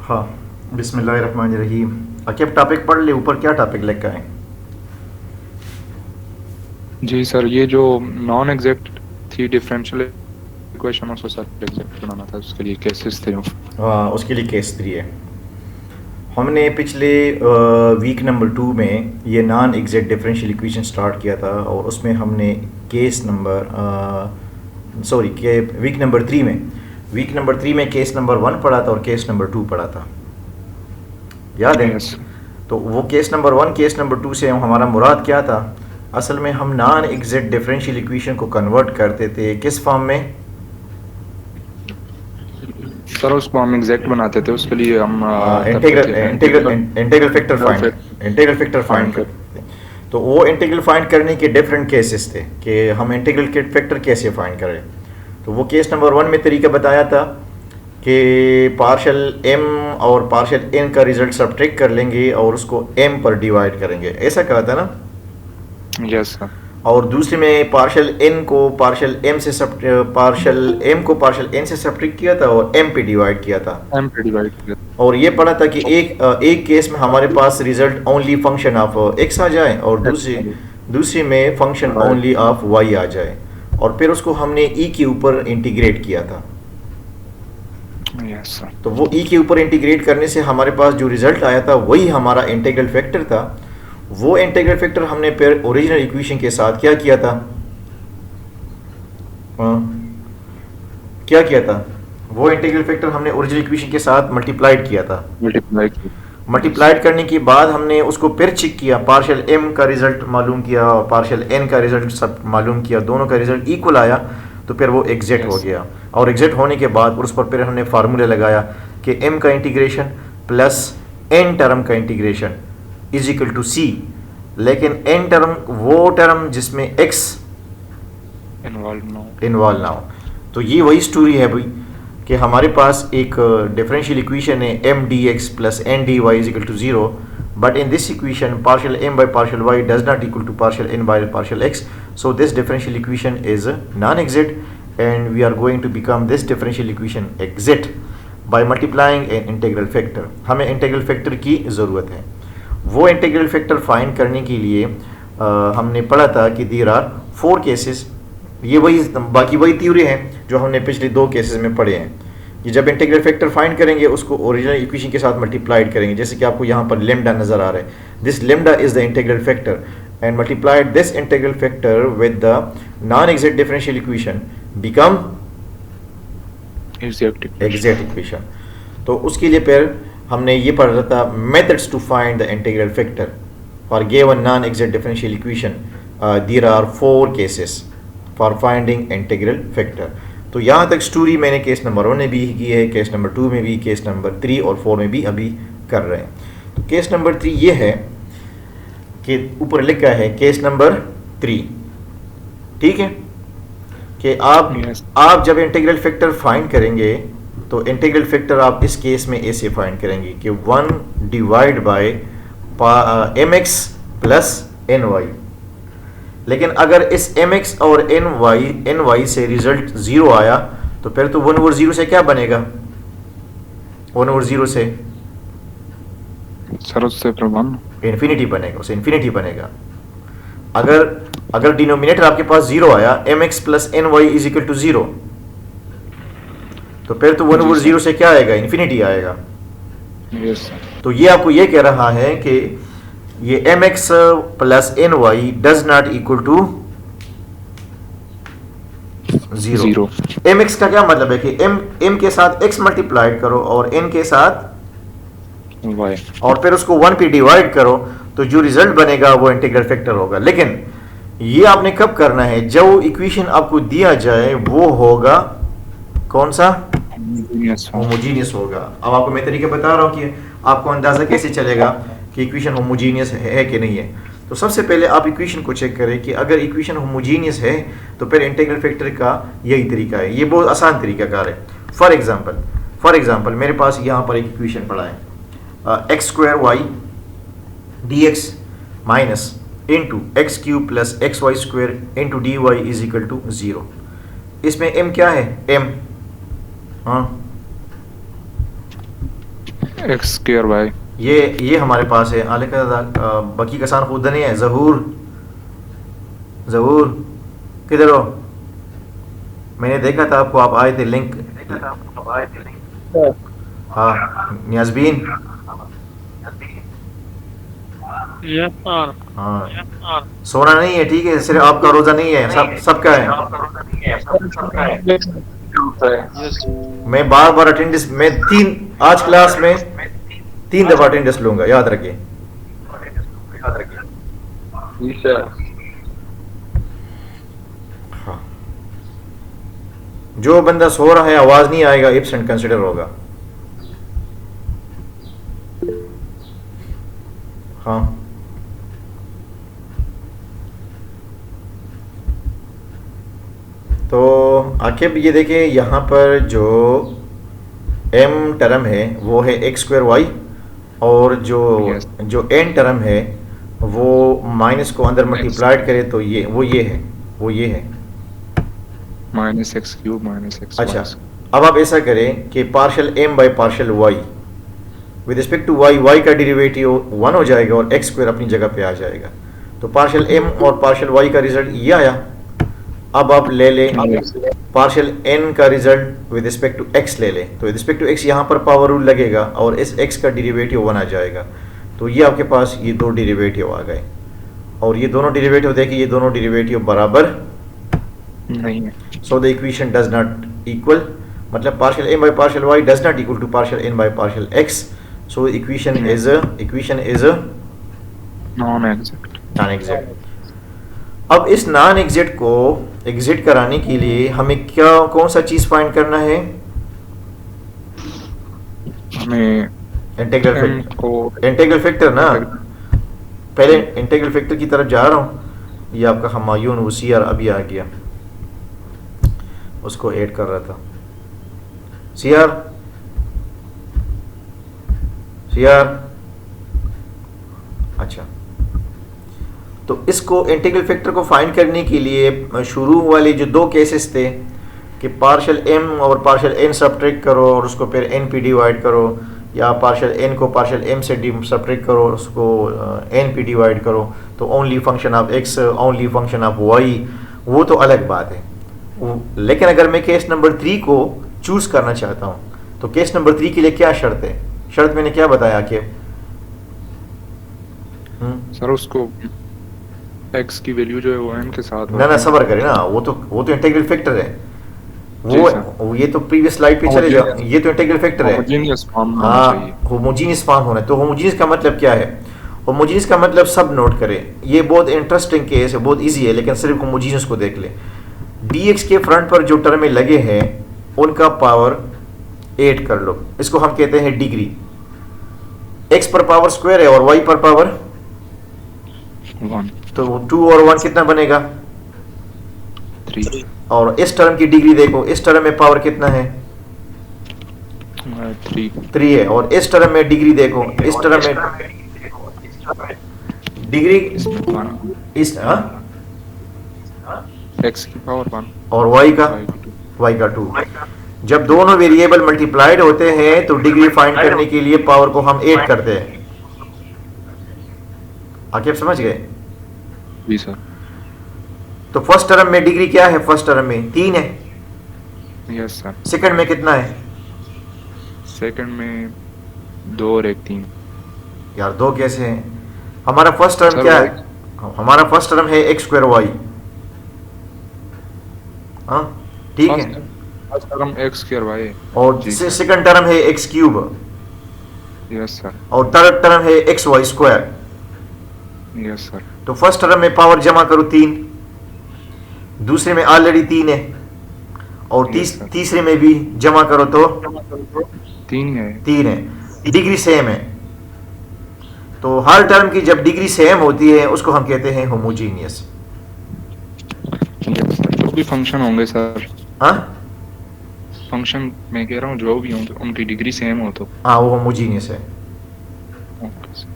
हाँ, बिस्मिल्लाहिर्रहमानिर्रहीम। अब टॉपिक पढ़ ले, ऊपर क्या टॉपिक लेकर आए? जी सर, ये जो नॉन एग्जैक्ट थी डिफरेंशियल इक्वेशन और सर एग्जैक्ट बनाना था, उसके लिए केसेस थे। हाँ, उसके लिए केस 3 है। हमने पिछले वीक नंबर 2 में ये non exact differential equation start किया था और उसमें हमने केस नंबर सॉरी के वीक नंबर 3 में केस नंबर 1 पढ़ा था और केस नंबर 2 पढ़ा था, याद है? यस। तो वो केस नंबर 1 केस नंबर 2 से हमारा मुराद क्या था? असल में हम नॉन एग्जैक्ट डिफरेंशियल इक्वेशन को कन्वर्ट करते थे किस फॉर्म में? सर उसको हम एग्जैक्ट बनाते थे, उसके लिए हम करते इंटीग्रल थे integral integral factor find find करते थे। तो वो इंटीग्रल फाइंड करने के डिफरेंट केसेस थे कि हम इंटीग्रल के फैक्टर कैसे फाइंड करें। तो वो केस नंबर 1 में तरीका बताया था कि पार्शल एम और पार्शल एन का रिजल्ट सब्ट्रैक्ट कर लेंगे और उसको एम पर डिवाइड करेंगे, ऐसा कहा था ना। Yes sir. और दूसरे में पार्शल एन को पार्शल एम से पार्शल एन से सब्ट्रैक्ट किया था और एम पे डिवाइड किया था। एम पे डिवाइड किया। और ये पढ़ा था कि एक केस में हमारे पास result only function of X आ जाए और दूसरी में फंक्शन ओनली ऑफ वाई आ जाए, और फिर उसको हमने ई के ऊपर इंटीग्रेट किया था। Yes sir. तो वो ई के ऊपर इंटीग्रेट करने से हमारे पास जो रिजल्ट आया था वही हमारा इंटीग्रल फैक्टर था। वो इंटीग्रल फैक्टर हमने फिर ओरिजिनल इक्वेशन के साथ क्या किया था? क्या किया था? वो इंटीग्रल फैक्टर हमने ओरिजिनल इक्वेशन के साथ मल्टीप्लाइड किया था। मल्टीप्लाइड करने के बाद हमने उसको फिर चेक किया, पार्शियल एम का रिजल्ट मालूम किया और पार्शियल एन का रिजल्ट सब मालूम किया, दोनों का रिजल्ट इक्वल आया तो फिर वो एग्जैक्ट हो गया। और एग्जैक्ट होने के बाद उस पर फिर हमने फार्मूला लगाया कि एम का इंटीग्रेशन प्लस एन टर्म का इंटीग्रेशन इज इक्वल टू सी, लेकिन एन टर्म वो टर्म जिसमें एक्स इन्वॉल्व ना हो। तो ये वही स्टोरी है भाई कि हमारे पास एक डिफरेंशियल इक्वेशन है m d x plus n d y is equal to 0, but in this equation partial m by partial y does not equal to partial n by partial x, so this differential equation is non-exact and we are going to become this differential equation exact by multiplying an integral factor। हमें integral factor की ज़रूरत है। वो integral factor find करने के लिए हमने पढ़ा था कि देयर आर 4 केसेस। ये बाकी वही थ्योरी है जो हमने पिछले 2 केसेस में पढ़े हैं। ये जब इंटीग्रल फैक्टर फाइंड करेंगे उसको ओरिजिनल इक्वेशन के साथ मल्टीप्लाइड करेंगे, जैसे कि आपको यहाँ पर लेमडा नजर आ रहा है। This lambda is the integral factor and multiplied this integral factor with the non exact differential equation become exact equation. तो उसके लिए फिर हमने ये पढ़ा था methods to find the integral factor for given non exact differential equation. There are 4 cases for finding integral factor. तो यहाँ तक स्टोरी मैंने केस नंबर 1 में भी की है, केस नंबर 2 में भी, केस नंबर 3 और 4 में भी अभी कर रहे हैं। तो केस नंबर 3 ये है कि ऊपर लिखा है केस नंबर 3, ठीक है, कि आप जब इंटीग्रल फैक्टर फाइंड करेंगे तो इंटीग्रल फैक्टर आप इस केस में ऐसे फाइंड करेंगे कि 1 divide by m x plus n y. लेकिन अगर इस mx और ny से रिजल्ट 0 आया तो फिर तो 1/0 से क्या बनेगा? 1/0 से सर उससे प्रॉब्लम इन्फिनिटी बनेगा, उसे इन्फिनिटी बनेगा। अगर डिनोमिनेटर आपके पास 0 आया, mx plus ny is equal to 0, तो फिर तो 1/0 से क्या आएगा? इन्फिनिटी आएगा। Yes sir. तो ये आपको ये कह रहा है कि ये mx plus ny does not equal to 0। mx का क्या मतलब है कि m के साथ x मल्टीप्लाइड करो और n के साथ y, और फिर उसको 1 पे डिवाइड करो तो जो रिजल्ट बनेगा वो इंटीग्रल फैक्टर होगा। लेकिन ये आपने कब करना है? जो इक्वेशन आपको दिया जाए वो होगा कौन सा? होमोजीनियस होगा। अब आपको मैं तरीका बता रहा हूँ कि आपको अंदाजा कैसे चलेगा कि इक्वेशन होमोजीनियस है कि नहीं है। तो सबसे पहले आप इक्वेशन को चेक करें कि अगर इक्वेशन होमोजीनियस है तो फिर इंटीग्रल फैक्टर का यही तरीका है। ये बहुत आसान तरीका कार है। फॉर एग्जांपल मेरे पास यहाँ पर एक इक्वेशन पड़ा है x square y d x minus into x cube plus x y square into d y is equal to 0। इसमें m क्या है? m, हाँ एक्स स्क्वायर वाई। ये हमारे पास है। आले का बाकी कसान खुद नहीं है। जहूर जहूर किधर हो? मैंने देखा था आपको, आप आए थे लिंक। हाँ नियाजबीन। Yes sir. हाँ सोना नहीं है, ठीक है? सिर्फ आपका रोजा नहीं है, सबका है। यस मैं बार बार अटेंडेंस, मैं आज क्लास में 3 दफा अटेंडेंस लूंगा, याद रखिए। हाँ। जो बंदा सो रहा है आवाज नहीं आएगा, एब्सेंट कंसिडर होगा। हाँ तो आखिर ये देखिए, यहाँ पर जो m टर्म है वो है एक्स स्क्वायर वाई, और Yes. जो n टर्म है वो माइनस को अंदर मल्टीप्लाइड करे तो ये है। Minus x cube minus x. अच्छा, अब आप ऐसा करें कि partial m by partial y with respect to y का डेरिवेटिव 1 हो जाएगा और x स्क्वायर अपनी जगह पे आ जाएगा। तो पार्शियल m और पार्शियल y का रिजल्ट ये आया। अब आप ले लें पार्शियल n का result with respect to x ले लें, तो विद रिस्पेक्ट टू x यहाँ पर पावर रूल लगेगा और इस x का डेरिवेटिव 1 आ जाएगा। तो ये आपके पास ये 2 डेरिवेटिव आ गए, और ये दोनों डेरिवेटिव देखिए, ये दोनों डेरिवेटिव बराबर नहीं है। So the equation does not equal, मतलब partial m by partial y does not equal to partial n by partial x। So equation is non exact. Non exact. अब इस नॉन एग्जैक्ट को एग्जिट कराने के लिए हमें कौन सा चीज फाइंड करना है? हमें इंटीग्रल m फैक्टर। को इंटीग्रल फैक्टर ना, पहले इंटीग्रल फैक्टर की तरफ जा रहा हूँ। ये आपका हमायून वसीयर अभी आ गया, उसको ऐड कर रहा था। सीआर अच्छा, तो इसको इंटीग्रल फैक्टर को फाइंड करने के लिए शुरू वाले जो 2 केसेस थे कि पार्शियल m और पार्शियल n सब्ट्रैक्ट करो और उसको फिर n पे डिवाइड करो, या पार्शियल n को पार्शियल m से सब्ट्रैक्ट करो और उसको n पे डिवाइड करो, तो only function of x, only function of y, वो तो अलग बात है। लेकिन अगर मैं केस नंबर 3 को चूज करना चाहता हूँ, तो केस नंबर 3 के लिए क्या शर्त है? शर्त मैंने क्या बताया कि सर उसको x की वैल्यू जो है वो m के साथ ना सबर करें ना, वो तो इंटीग्रल फैक्टर है। वो ये तो प्रीवियस स्लाइड पे चले जाओ, ये तो इंटीग्रल फैक्टर है। होमोजेनियस फॉर्म होना हाँ, चाहिए। होमोजीनियस फॉर्म होना है। तो होमोजीनियस का मतलब क्या है? होमोजीनियस का मतलब सब नोट करें, ये बहुत इंटरेस्टिंग केस है, बहुत इजी है, लेकिन सिर्फ होमोजीनियस को देख ले। dx के फ्रंट पर जो टर्में लगे हैं उनका पावर 8 कर लो, इसको हम कहते हैं डिग्री। x पर पावर स्क्वायर है और y पर पावर 1 तो 2 और 1 कितना बनेगा? 3 और इस टर्म की डिग्री देखो, इस टर्म में पावर कितना है? 3 है। और इस टर्म में डिग्री देखो, इस टर्म में डिग्री इस x की पावर 1 और y का 2। जब दोनों वेरिएबल मल्टीप्लाइड होते हैं तो डिग्री फाइंड करने के लिए पावर को हम 8 करते हैं। आगे आप समझ गए? जी सर। तो फर्स्ट टर्म में डिग्री क्या है? फर्स्ट टर्म में 3 है। Yes sir. सेकंड में कितना है? सेकंड में 2 और 1 3। यार 2 कैसे है? हमारा फर्स्ट टर्म क्या है? हमारा फर्स्ट टर्म है x स्क्वायर y। हाँ ठीक है। First term x square y है। और सेकंड टर्म है x क्यूब। Yes sir. और थर्ड टर्म है x y square. Yes sir. तो फर्स्ट टर्म में पावर जमा करो 3, दूसरे में ऑलरेडी 3 है, और तीसरे में भी जमा करो तो 3 है। डिग्री सेम है। तो हर टर्म की जब डिग्री सेम होती है उसको हम कहते हैं होमोजीनियस। जो भी फंक्शन होंगे सर, हाँ फंक्शन मैं कह रहा हूँ जो भी हों उनकी डिग्री सेम हो तो हाँ वो होमोजीनियस है।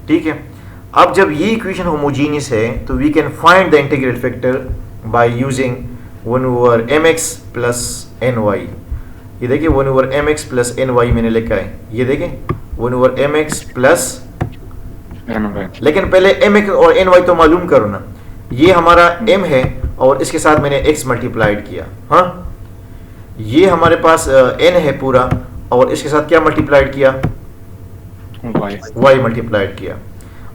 ठीक है। अब जब ये इक्वेशन होमोजीनियस है तो we can find the integral factor by using 1/mx plus ny। ये देखिए 1/mx प्लस ny मैंने लिखा है, ये देखें 1 ओवर mx प्लस, NY। लेकिन पहले mx और ny तो मालूम करो ना। ये हमारा m है और इसके साथ मैंने x मल्टीप्लाइड किया। हाँ, ये हमारे पास n है पूरा और इसके साथ क्या मल्टीप्लाइड किया, y मल्टीप्लाइड किया।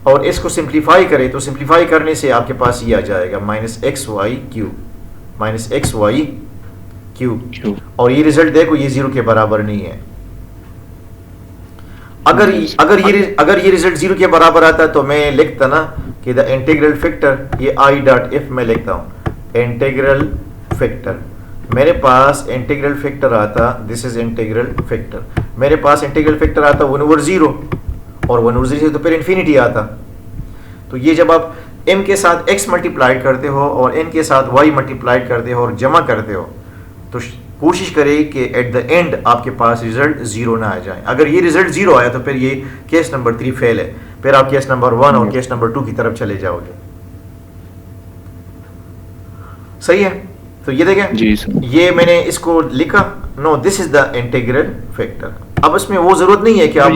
और इसको सिंप्लीफाई करें तो सिंप्लीफाई करने से आपके पास ये आ जाएगा माइनस एक्स वाई क्यूब। और ये रिजल्ट देखो, ये 0 के बराबर नहीं है। अगर ये रिजल्ट 0 के बराबर आता तो मैं लिखता ना कि द इंटीग्रल फैक्टर, ये आई डॉट एफ में लिखता हूँ इंटीग्रल फैक्टर। मेरे पास इंटीग्रल फैक्टर आता, दिस इज इंटीग्रल फैक्टर, मेरे पास इंटीग्रल फैक्टर आता 1 ओवर 0 और 1 ओवर 0 तो फिर इन्फिनिटी आता। तो ये जब आप m के साथ x मल्टीप्लाइड करते हो और n के साथ y मल्टीप्लाइड करते हो और जमा करते हो तो कोशिश करें कि एट द एंड आपके पास रिजल्ट 0 ना आ जाए। अगर ये रिजल्ट 0 आया तो फिर ये केस नंबर 3 फेल है, फिर आप केस नंबर 1 और केस नंबर 2 की तरफ चले जाओगे। सही है? तो ये देखें जी सर। ये मैंने इसको लिखा, no this is the integral factor. अब इसमें वो जरूरत नहीं है कि आप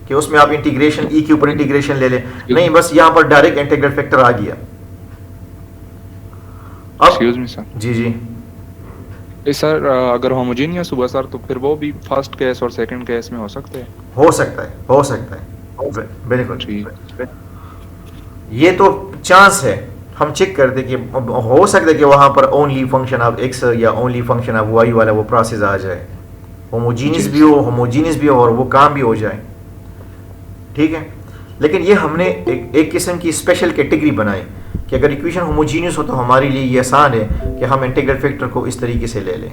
कि उसमें आप इंटीग्रेशन ई के ऊपर इंटीग्रेशन ले लें, नहीं, बस यहां पर डायरेक्ट इंटीग्रल फैक्टर आ गया। Excuse me sir. जी सर अगर होमोजीनियस हुआ सर तो फिर वो भी फर्स्ट केस और सेकंड केस में हो सकते हैं? हो सकता है बिल्कुल। ठीक, ये तो चांस है, हम चेक करते कि हो सकता है कि वहां पर ओनली फंक्शन ऑफ एक्स या ओनली फंक्शन ऑफ वाई वाला वो प्रोसेस आ जाए, होमोजीनियस भी हो और वो काम भी हो जाए। ठीक है, लेकिन ये हमने एक किस्म की स्पेशल कैटेगरी बनाई कि अगर इक्वेशन होमोजीनियस हो तो हमारे लिए ये आसान है कि हम इंटीग्रल फैक्टर को इस तरीके से ले लें।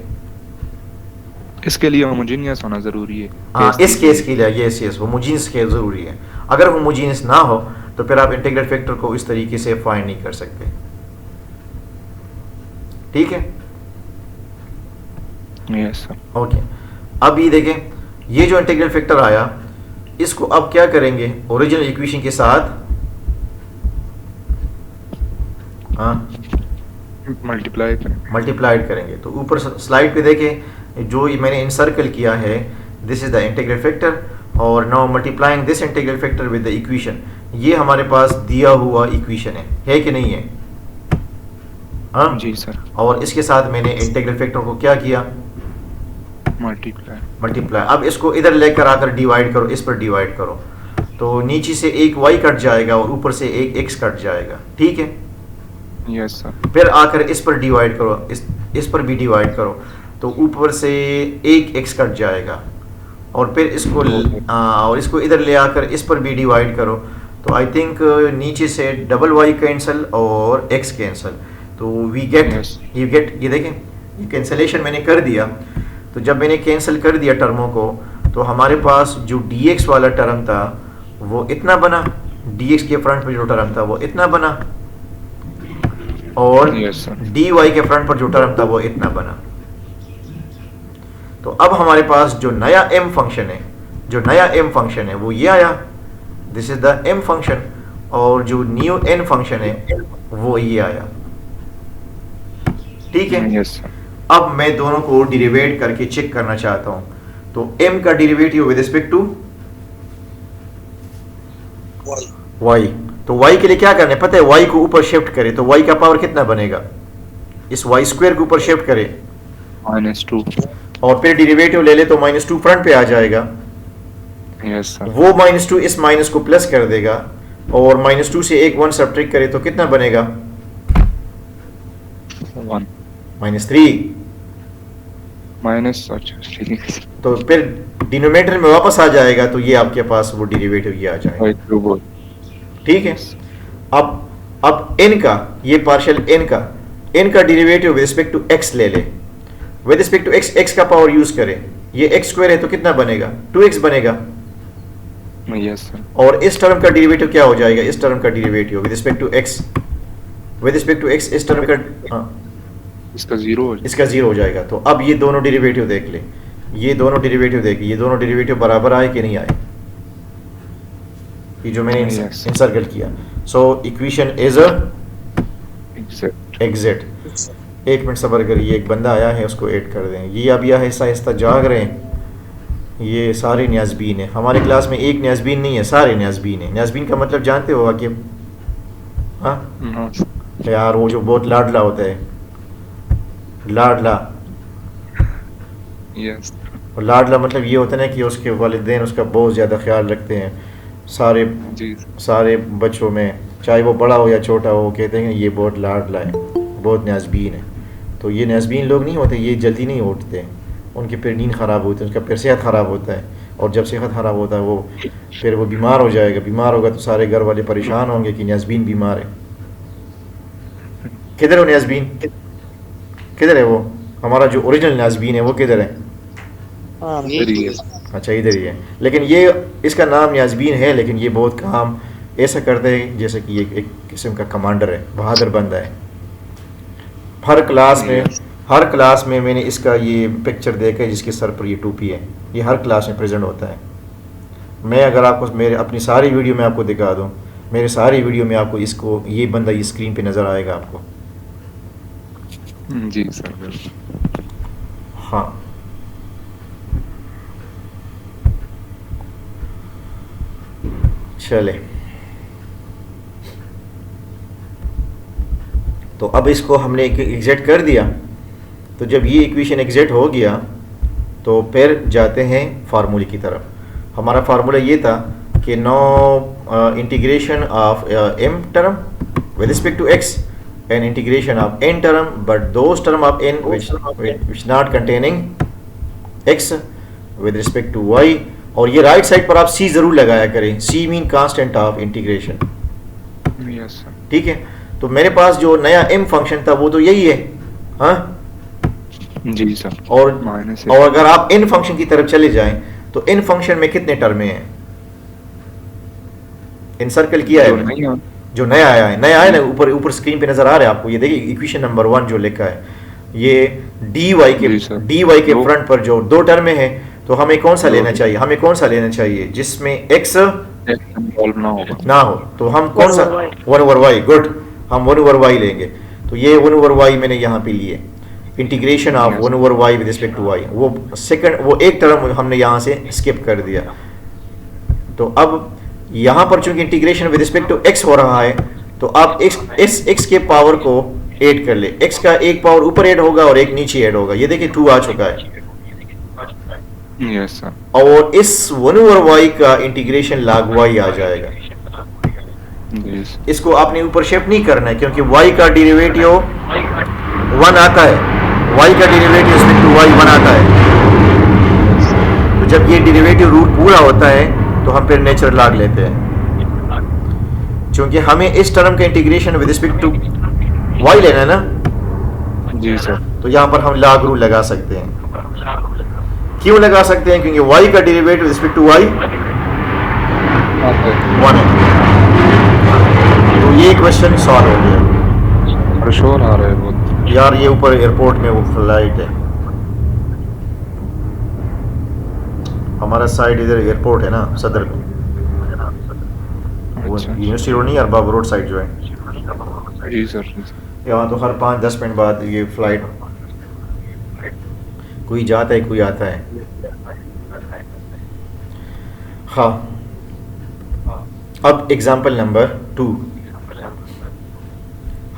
इसके लिए होमोजीनियस होना जरूरी है? हाँ, इस केस के लिए यस होमोजीनियस के जरूरी है। अगर होमोजीनियस ना हो तो फिर आप इंटीग्रल फैक्टर को इस तरीके से फाइंड नहीं कर सकते। ठीक है, यस सर। ओके, अब ये देखें, ये जो इंटीग्रल फैक्टर आया इसको अब क्या करेंगे, ओरिजिनल इक्वेशन के साथ मल्टीप्लाइड करेंगे। तो ऊपर स्लाइड पे देखें जो मैंने इनसर्कल किया है, this is the integral factor और now multiplying this integral factor with the equation. ये हमारे पास दिया हुआ इक्वेशन है कि नहीं है? हाँ जी सर। और इसके साथ मैंने इंटीग्रल फैक्टर को क्या किया, मल्टीप्लाई। अब इसको इधर लेकर आकर डिवाइड करो, इस पर डिवाइड करो तो नीचे से एक y कट जाएगा और ऊपर से एक x कट जाएगा। ठीक है, यस सर। फिर आकर इस पर डिवाइड करो, इस पर भी डिवाइड करो तो ऊपर से एक x कट जाएगा और फिर इसको और इसको इधर ले आकर इस पर भी डिवाइड करो तो आई थिंक नीचे से डबल y कैंसिल और x कैंसिल, तो वी गेट ये देखें ये कैंसिलेशन मैंने कर दिया। तो जब मैंने कैंसिल कर दिया टर्मों को तो हमारे पास जो dx वाला टर्म था वो इतना बना, dx के फ्रंट पर जो टर्म था वो इतना बना और dy के फ्रंट पर जो टर्म था वो इतना बना। तो अब हमारे पास जो नया m फंक्शन है वो ये आया, this is the m function, और जो न्यू n फंक्शन है वो ये आया। ठीक है, यस सर। अब मैं दोनों को डिरिवेट करके चेक करना चाहता हूं। तो m का derivative with respect to y, तो y के लिए क्या करना है पता है, y को ऊपर शिफ्ट करें तो y का पावर कितना बनेगा, इस y स्क्वायर को ऊपर शिफ्ट करें -2 और फिर डिरिवेटिव ले ले तो -2 फ्रंट पे आ जाएगा। Yes sir. वो -2 इस माइनस को प्लस कर देगा और -2 से एक 1 सब्ट्रैक्ट करे तो कितना बनेगा, 1 -3 माइनस। अच्छा ठीक है। तो फिर डिनोमिनेटर में वापस आ जाएगा तो ये आपके पास वो डेरिवेटिव ये आ जाएगा। ठीक है, अब n का ये पार्शियल n का derivative with respect to x ले ले, विद रिस्पेक्ट टू x का पावर यूज करें, ये x स्क्वायर है तो कितना बनेगा, 2x बनेगा। Yes sir. और इस टर्म का डेरिवेटिव क्या हो जाएगा, इस टर्म का derivative with respect to x इस टर्म का इसका 0 हो जाएगा। तो अब ये दोनों डेरिवेटिव देख ले, ये दोनों डेरिवेटिव बराबर आए कि नहीं आए, ये जो मैंने इंसर्कल किया। सो इक्वेशन इज अ एग्जैक्ट। एक मिनट सब्र करिए, एक बंदा आया है उसको ऐड कर दें, ये अभी आहिस्ता आहिस्ता जाग रहे हैं ये सारे न्याज़बीन है। हमारे क्लास में एक न्याज़बीन नहीं है, सारे न्याज़बीन है। न्याज़बीन का मतलब जानते हो वाकिब? हाँ हाँ यार, वो जो बहुत लाडला होता है, लाडला। यस और लाडला मतलब ये होता है ना कि उसके वालिदैन उसका बहुत ज़्यादा ख्याल रखते हैं सारे जी सारे बच्चों में, चाहे वो बड़ा हो या छोटा हो, कहते हैं ये बहुत लाडला है, बहुत न्याज़बीन है। तो ये न्याज़बीन लोग नहीं होते, ये जल्दी नहीं उठते, उनकी फिर नींद ख़राब होती है, उनका फिर सेहत ख़राब होता है, और जब सेहत ख़राब होता है वो फिर वो बीमार हो जाएगा। बीमार होगा तो सारे घर वाले परेशान होंगे कि न्याज़बीन बीमार है। किधर हो न्याज़बीन? किधर है वो? हमारा जो ओरिजिनल न्याज़बीन है वो किधर है? अच्छा, इधर ही है। लेकिन ये इसका नाम न्याज़बीन है, लेकिन ये बहुत काम ऐसा करते हैं जैसे कि ये एक किस्म का कमांडर है, बहादुर बंदा है। हर क्लास में मैंने इसका ये पिक्चर देखा है जिसके सर पर ये टोपी है। ये हर क्लास में प्रेजेंट होता है। मैं अगर आपको मेरे अपनी सारी वीडियो में आपको दिखा दूँ, मेरे सारी वीडियो में आपको इसको ये बंदा ये स्क्रीन पे नज़र आएगा आपको। जी सर बिल्कुल। हाँ, चले तो अब इसको हमने एग्जैक्ट कर दिया। तो जब ये इक्वेशन एग्जैक्ट हो गया तो फिर जाते हैं फार्मूले की तरफ। हमारा फार्मूला ये था कि no integration of m term with respect to x and integration of n term but those term of n which not containing x with respect to y। और ये राइट साइड पर आप c ज़रूर लगाया करें, c mean constant of integration. Yes sir. ठीक है, तो मेरे पास जो नया m फंक्शन था वो तो यही है। हाँ जी सर। और माइनस अगर आप n फंक्शन की तरफ चले जाएं तो n फंक्शन में कितने टर्में हैं? इन सर्कल किया है मैंने। जो नया आया है ना, ऊपर स्क्रीन पे नजर आ रहा है आपको, ये देखिए इक्वेशन नंबर 1 जो लिखा है, ये dy के फ्रंट पर जो दो टर्में हैं, तो हमें कौन सा लेना चाहिए? हमें कौन सा लेना चाहिए जिसमें x ना हो? तो हम कौन सा? 1/y। गुड, हम 1/y लेंगे। तो ये 1/y मैंने यहाँ पे लिए, integration of 1/y with respect to y। वो एक टर्म हमने यहाँ से स्किप कर दिया। तो अब यहाँ पर चूंकि integration with respect to x हो रहा है, तो आप x के पावर को ऐड कर ले। x का एक पावर ऊपर ऐड होगा और एक नीचे ऐड होगा। ये देखिए 2 आ चुका है। Yes sir. और इस 1/y का इंटीग्रेशन log y आ जाएगा। इसको आपने ऊपर शिफ्ट नहीं करना है क्योंकि y का डेरिवेटिव 1 आता है। y का डेरिवेटिव रिस्पेक्ट टू y 1 आता है। तो जब ये डेरिवेटिव रूट पूरा होता है तो हम फिर नेचुरल लॉग लेते हैं। क्योंकि हमें इस टर्म का integration with respect to y लेना है ना। जी सर। तो यहाँ पर हम लॉग रूल लगा सकते हैं। क्यों लगा सकते हैं? क्योंकि y का derivative with respect to y 1 है। तो ये क्वेश्चन सॉल्व हो गया। शोर आ रहा है बहुत यार, ये ऊपर एयरपोर्ट में वो फ्लाइट है। हमारा साइड इधर एयरपोर्ट है ना, सदर में। वो यूनिवर्सिटी रोड नहीं, अरबाब रोड साइड जो है। जी सर। यहाँ तो हर 5-10 मिनट बाद ये फ्लाइट कोई जाता है कोई आता है। हाँ, अब एग्जाम्पल नंबर 2।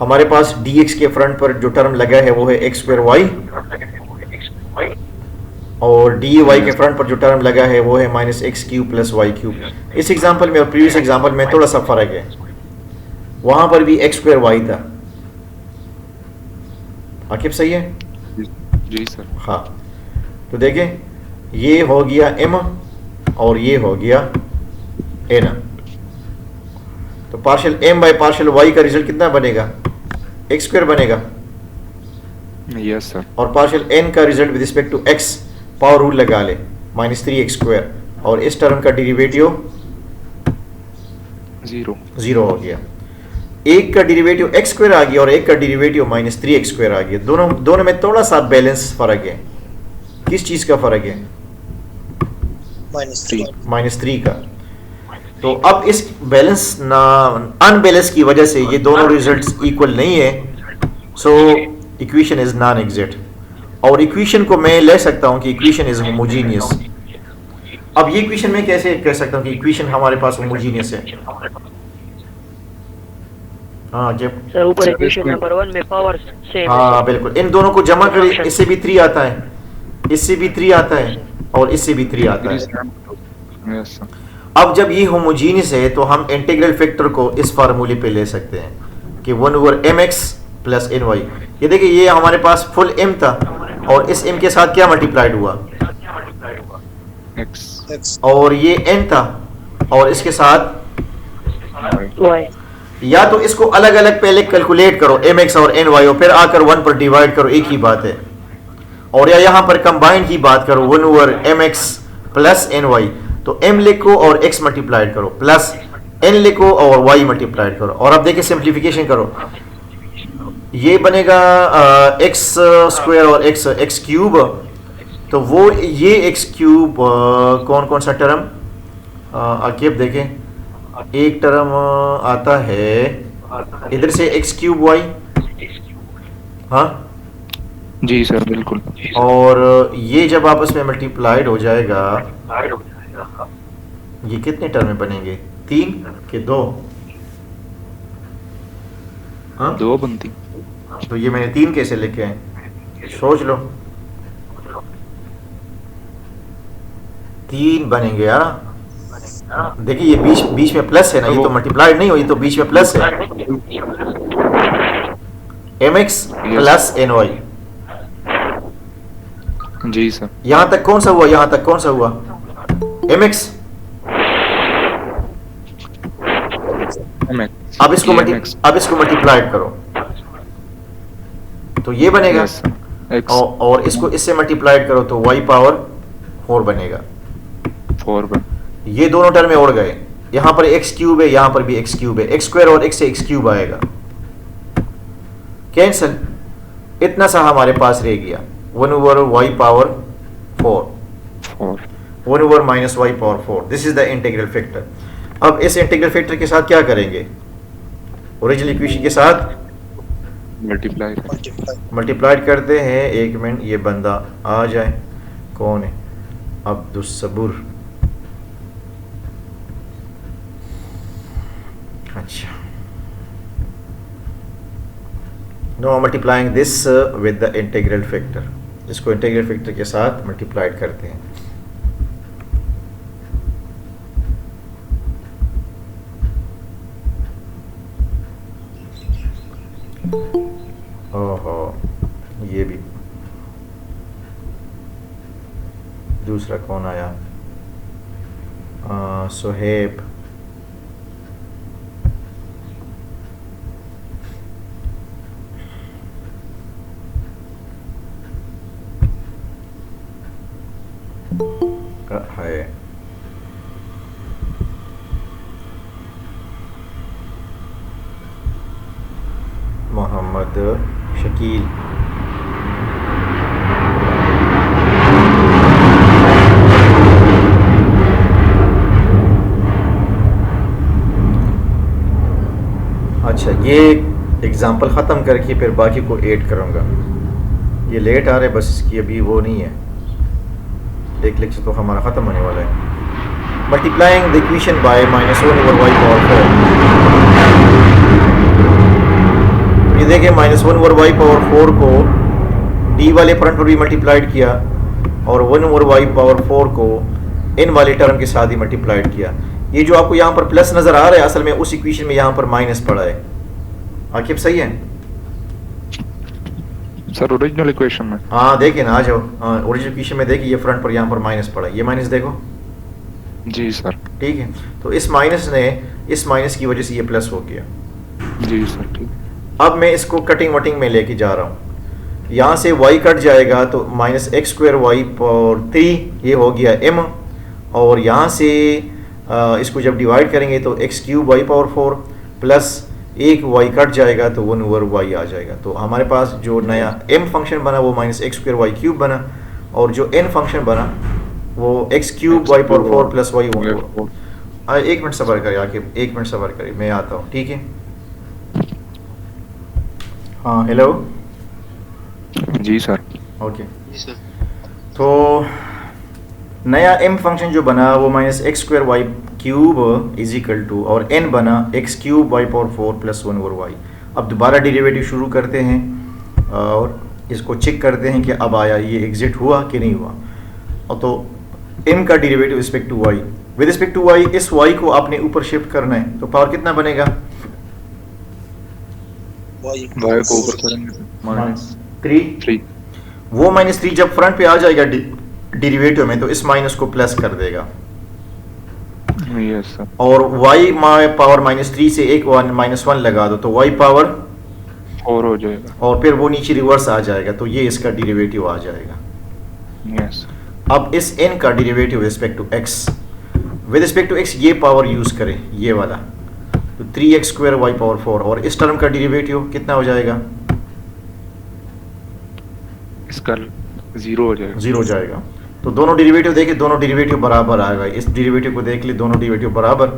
हमारे पास dx के फ्रंट पर जो टर्म लगा है वो है x²y, और dy के फ्रंट पर जो टर्म लगा है वो है -x³ + y³। इस एग्जाम्पल में और प्रीवियस एग्जाम्पल में थोड़ा सा फर्क है। वहां पर भी x²y था। आकिब सही है? जी सर। हाँ, तो देखें ये हो गया m और ये हो गया n। तो partial m by partial y का रिजल्ट कितना बनेगा? x² बनेगा। Yes sir. और पार्शियल n का result with respect to x power rule लगा ले, -3x²। और इस टर्म का डेरिवेटिव 0 हो गया। एक का डेरिवेटिव x² आ गया और एक का डेरिवेटिव -3x² आ गया। दोनों में थोड़ा सा बैलेंस फर्क है। किस चीज का फर्क है? -3 का। तो अब इस बैलेंस अनबैलेंस की वजह से ये दोनों रिजल्ट्स इक्वल नहीं है। सो इक्वेशन इज नॉन एग्जैक्ट। और इक्वेशन को मैं ले सकता हूं कि इक्वेशन इज होमोजीनियस। अब ये इक्वेशन में कैसे कह सकता हूँ कि इक्वेशन हमारे पास होमोजीनियस है? हाँ जब सर ऊपर सर, इक्वेशन इसमें- नंबर 1 में पावर सेम हाँ बिल्कुल, इन दोनों को जमा करें, इससे भी 3 आता है, इससे भी 3 आता है और इससे भी 3 आता है। Yes sir. अब जब ये होमोजीनियस है तो हम इंटीग्रल फैक्टर को इस फार्मूले पे ले सकते हैं कि 1/mx प्लस ny। ये देखिए ये हमारे पास फुल m था और इस m के साथ क्या मल्टीप्लाइड हुआ, एक्स और ये n था और इसके साथ, y या तो इसको अलग अलग पहले कैलकुलेट करो mx और ny और फिर आकर 1 पर डिवाइड करो, एक ही बात है। और या यहाँ पर कंबाइंड की बात करो 1/mx प्लस ny, तो m लिखो और x मल्टीप्लाइड करो प्लस n लिखो और y मल्टीप्लाइड करो। और अब देखिए सिंप्लीफिकेशन करो, ये बनेगा x स्क्वायर और x क्यूब, तो वो ये x क्यूब कौन कौन सा टर्म आगे अब देखें, एक टर्म आता है इधर से x क्यूब y, हाँ, जी सर बिल्कुल। और ये जब आपस में मल्टीप्लाइड हो जाएगा ये कितने टर्म बनेंगे, 3 के 2, हाँ 2 बनती। तो ये मैंने 3 कैसे लिखे हैं, सोच लो, 3 बनेंगे यार। देखिए ये बीच में प्लस है ना, ये तो मल्टीप्लाइड नहीं हो, ये तो बीच में प्लस है, mx प्लस ny। जी सर। यहां तक कौन सा हुआ, यहां तक कौन सा हुआ, mx। अब इसको मल्टीप्लाइड करो तो ये बनेगा, एक्स और इसको इससे मल्टीप्लाइड करो तो y पावर 4 बनेगा। 4 बन। ये दोनों टर्म में उड़ गए, यहां पर x क्यूब है, यहां पर भी x क्यूब है, x स्क्वायर और x से x क्यूब आएगा, कैंसिल, इतना सा हमारे पास रह गया 1/y power 4, 1/- y power 4। This is the integral factor. अब इस इंटीग्रल फैक्टर के साथ क्या करेंगे, ओरिजिनल इक्वेशन के साथ मल्टीप्लाइड करते हैं। एक मिनट ये बंदा आ जाए, कौन है, अब्दुस्सबुर, अच्छा, no multiplying this with the integral factor, इसको इंटीग्रल फैक्टर के साथ मल्टीप्लाइड करते हैं। ओहो, ये भी दूसरा कौन आया, सुहेब, है, मोहम्मद शकील, अच्छा ये एग्जाम्पल ख़त्म करके फिर बाकी को ऐड करूँगा। ये लेट आ रहा है, बस इसकी अभी वो नहीं है, एक लेक्चर तो हमारा ख़त्म होने वाला है। Multiplying the equation by -1/y power 4, ये देखिए -1/y पावर 4 को d वाले फ्रंट पर भी मल्टीप्लाइड किया और 1/y पावर 4 को n वाले टर्म के साथ ही मल्टीप्लाइड किया। ये जो आपको यहाँ पर प्लस नज़र आ रहा है, असल में उस इक्वेशन में यहाँ पर माइनस पड़ा है। आकिब सही है सर ओरिजिनल इक्वेशन में? हाँ देखिए ना, आ जाओ, ओरिजिनल इक्वेशन में देखिए ये फ्रंट पर यहाँ पर माइनस पड़ा है, ये माइनस देखो, जी सर। ठीक है, तो इस माइनस की वजह से ये प्लस हो गया। जी सर ठीक। अब मैं इसको कटिंग वटिंग में लेके जा रहा हूँ, यहाँ से y कट जाएगा तो -x² पावर 3 ये हो गया m, और यहाँ से इसको जब डिवाइड करेंगे तो x³ y पावर 4 प्लस एक y कट जाएगा तो 1/y आ जाएगा। तो हमारे पास जो नया m फंक्शन बना वो -x² y³ बना, और जो n फंक्शन बना वो x³ y power 4 plus y 1/4। एक मिनट सबर करें आकिब, एक मिनट सबर करें, मैं आता हूँ, ठीक है। हाँ हेलो, जी सर। ओके, जी सर। तो नया m फंक्शन जो बना वो minus x square y cube is equal to, और n बना x cube y power 4 plus 1 over y. अब दोबारा डेरिवेटिव शुरू करते हैं और इसको चेक करते हैं कि अब आया ये एग्जिट हुआ कि नहीं हुआ। और तो m का derivative respect to y, with respect to y इस y को आपने ऊपर शिफ्ट करना है, तो पावर कितना बनेगा? y को ऊपर करेंगे -3। वो -3 जब फ्रंट पे आ जाएगा डेरिवेटिव में तो इस माइनस को प्लस कर देगा। Yes sir. और y पावर -3 से एक -1 लगा दो तो y पावर 4 हो जाएगा, और फिर वो नीचे रिवर्स आ जाएगा, तो ये इसका डेरिवेटिव आ जाएगा। यस। अब इस n का derivative respect to x, with respect to x ये पावर यूज करें, ये वाला, तो 3x स्क्वायर y पावर 4, और इस टर्म का डेरिवेटिव कितना हो जाएगा? इसका 0 हो जाएगा, 0 हो जाएगा। तो दोनों डेरिवेटिव देखें, दोनों डेरिवेटिव बराबर आएगा। इस डेरिवेटिव को देख ले, दोनों डेरिवेटिव बराबर,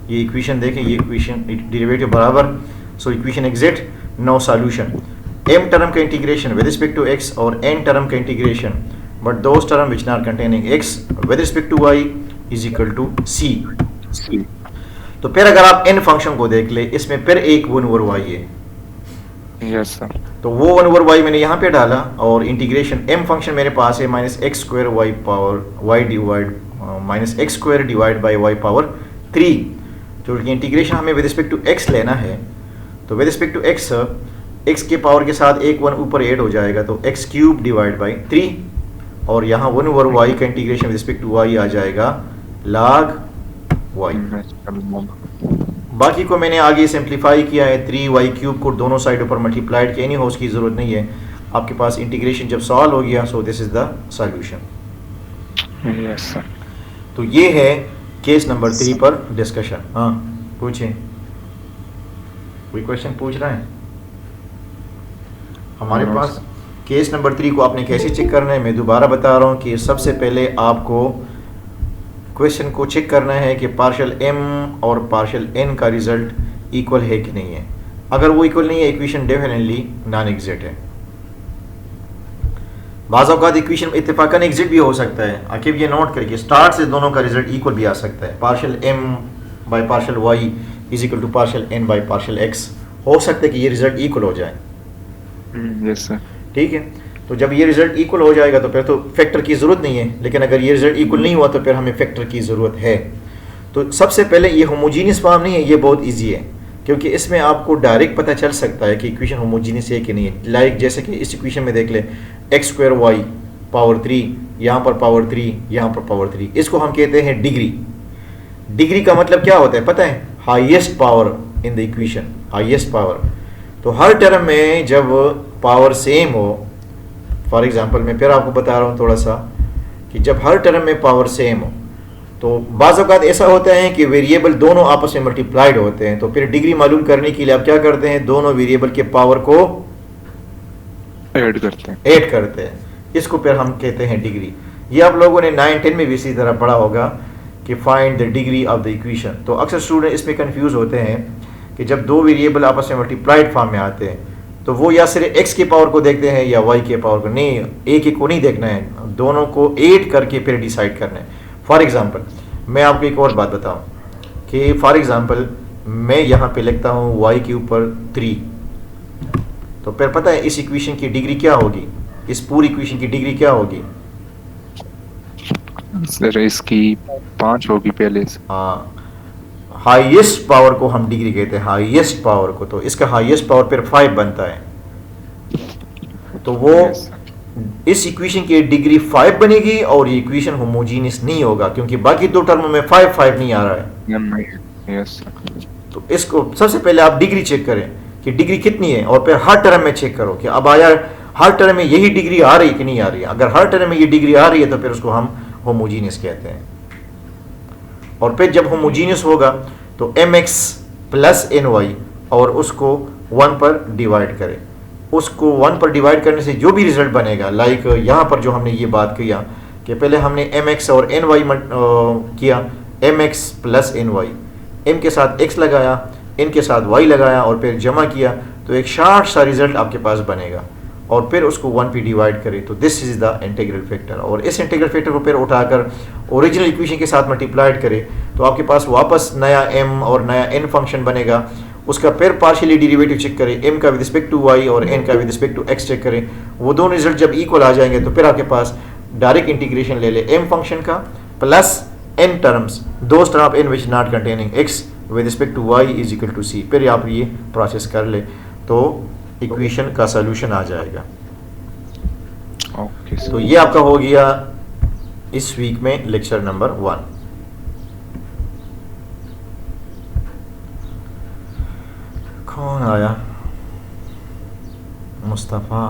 ये इक्वेशन देखें, ये इक्वेशन डेरिवेटिव बराबर, so equation exact, no solution. m term का integration with respect to x और n टर्म का integration but those term which are containing x with respect to y is equal to c। तो फिर अगर आप n function को देख ले, इसमें फिर एक 1 ओवर y है। Yes sir. तो वो 1 ओवर y मैंने यहाँ पे डाला, और इंटीग्रेशन m फंक्शन मेरे पास है minus x square y power y divide minus x square divide by y power 3। जो इंटीग्रेशन हमें विद रिस्पेक्ट टू x लेना है, तो विद रिस्पेक्ट टू x के पावर के साथ एक 1 ऊपर ऐड हो जाएगा, तो x क्यूब डिवाइड बाई 3, और यहाँ 1 ओवर y का integration with respect to y आ जाएगा log y। बाकी को मैंने आगे सिंप्लीफाई किया है, 3y क्यूब को दोनों साइडों पर मल्टीप्लाइड किया, एनी हो उसकी ज़रूरत नहीं है। आपके पास इंटीग्रेशन जब सॉल्व हो गया, so this is the solution. Yes sir. तो ये है केस नंबर 3 पर डिस्कशन। हाँ पूछें, कोई क्वेश्चन पूछ रहा है? हमारे पास केस नंबर 3 को आपने कैसे चेक करना है, मैं दोबारा बता रहा हूँ कि सबसे पहले आपको क्वेश्चन को चेक करना है कि पार्शियल m और पार्शियल n का रिजल्ट इक्वल है कि नहीं है। अगर वो इक्वल नहीं है, इक्वेशन डेफिनेटली नॉन एग्जिट है। बाज़ औक़ात इक्वेशन इत्तेफाकन एग्जिट भी हो सकता है। आखिर ये नोट करके स्टार्ट से दोनों का रिजल्ट इक्वल भी आ सकता है। Partial m by partial y is equal to partial n by partial x, हो सकता है कि ये रिजल्ट इक्वल हो जाए। Yes sir. ठीक है, तो जब ये रिजल्ट इक्वल हो जाएगा तो फिर तो फैक्टर की ज़रूरत नहीं है, लेकिन अगर ये रिजल्ट इक्वल नहीं हुआ तो फिर हमें फैक्टर की ज़रूरत है। तो सबसे पहले ये होमोजीनियस फॉर्म नहीं है, ये बहुत इजी है, क्योंकि इसमें आपको डायरेक्ट पता चल सकता है कि इक्वेशन होमोजीनियस है कि नहीं है। लाइक जैसे कि इस इक्वेशन में देख ले, एक्स स्क्वायर वाई पावर 3, यहाँ पर पावर 3, यहाँ पर पावर 3, इसको हम कहते हैं डिग्री। डिग्री का मतलब क्या होता है पता है? Highest power in the equation, highest power. तो हर टर्म में जब पावर सेम हो, फॉर एग्जांपल मैं फिर आपको बता रहा हूँ थोड़ा सा, कि जब हर टर्म में पावर सेम हो तो बाज़ औक़ात ऐसा होता है कि वेरिएबल दोनों आपस में मल्टीप्लाइड होते हैं, तो फिर डिग्री मालूम करने के लिए आप क्या करते हैं, दोनों वेरिएबल के पावर को ऐड करते हैं। इसको फिर हम कहते हैं डिग्री। ये आप लोगों ने 9-10 में भी इसी तरह पढ़ा होगा कि find the degree of the equation. तो अक्सर स्टूडेंट इसमें कंफ्यूज होते हैं कि जब दो वेरिएबल आपस में मल्टीप्लाइड फॉर्म में आते हैं तो वो या सिर्फ x के पावर को देखते हैं या y के पावर को, नहीं, एक एक को नहीं देखना है, दोनों को ऐड करके फिर डिसाइड करना है। फॉर एग्जांपल मैं आपको एक और बात बताऊं कि फॉर एग्जांपल मैं यहाँ पे लिखता हूँ y के ऊपर 3, तो फिर पता है इस इक्वेशन की डिग्री क्या होगी, इस पूरी इक्वेशन की डिग्री क्या होगी? सर इसकी 5 होगी पहले से। हाँ, हाईएस्ट पावर को हम डिग्री कहते हैं, हाईएस्ट पावर को, तो इसका हाईएस्ट पावर फिर 5 बनता है। तो वो इस इक्वेशन की डिग्री 5 बनेगी और ये इक्वेशन होमोजीनियस नहीं होगा, क्योंकि बाकी दो टर्मों में 5 नहीं आ रहा है। यस। तो इसको सबसे पहले आप डिग्री चेक करें कि डिग्री कितनी है, और फिर हर टर्म में चेक करो कि अब आया हर टर्म में यही डिग्री आ रही कि नहीं आ रही है। अगर हर टर्म में ये डिग्री आ रही है तो फिर उसको हम होमोजीनियस कहते हैं। और फिर जब होमोजीनियस होगा तो mx प्लस ny और उसको 1 पर डिवाइड करें। उसको 1 पर डिवाइड करने से जो भी रिजल्ट बनेगा, लाइक यहाँ पर जो हमने ये बात किया कि पहले हमने mx और ny किया, mx प्लस ny, m के साथ x लगाया, n के साथ y लगाया और फिर जमा किया, तो एक शार्ट सा रिजल्ट आपके पास बनेगा। और फिर उसको 1 पे डिवाइड करें, तो this is the integral factor. और इस इंटीग्रल फैक्टर को फिर उठाकर ओरिजिनल इक्वेशन के साथ मल्टीप्लाइड करें तो आपके पास वापस नया m और नया n फंक्शन बनेगा। उसका फिर पार्शियली डेरिवेटिव चेक करें, m का विद रिस्पेक्ट टू y और n का with respect to x check करें। वो दोनों रिजल्ट जब इक्वल आ जाएंगे तो फिर आपके पास डायरेक्ट इंटीग्रेशन ले ले m फंक्शन का plus n terms, those term of n which not containing x with respect to y is equal to c। फिर आप ये प्रोसेस कर ले तो इक्वेशन का सॉल्यूशन आ जाएगा। ओके तो ये आपका हो गया इस वीक में लेक्चर नंबर 1। कौन आया? मुस्तफ़ा।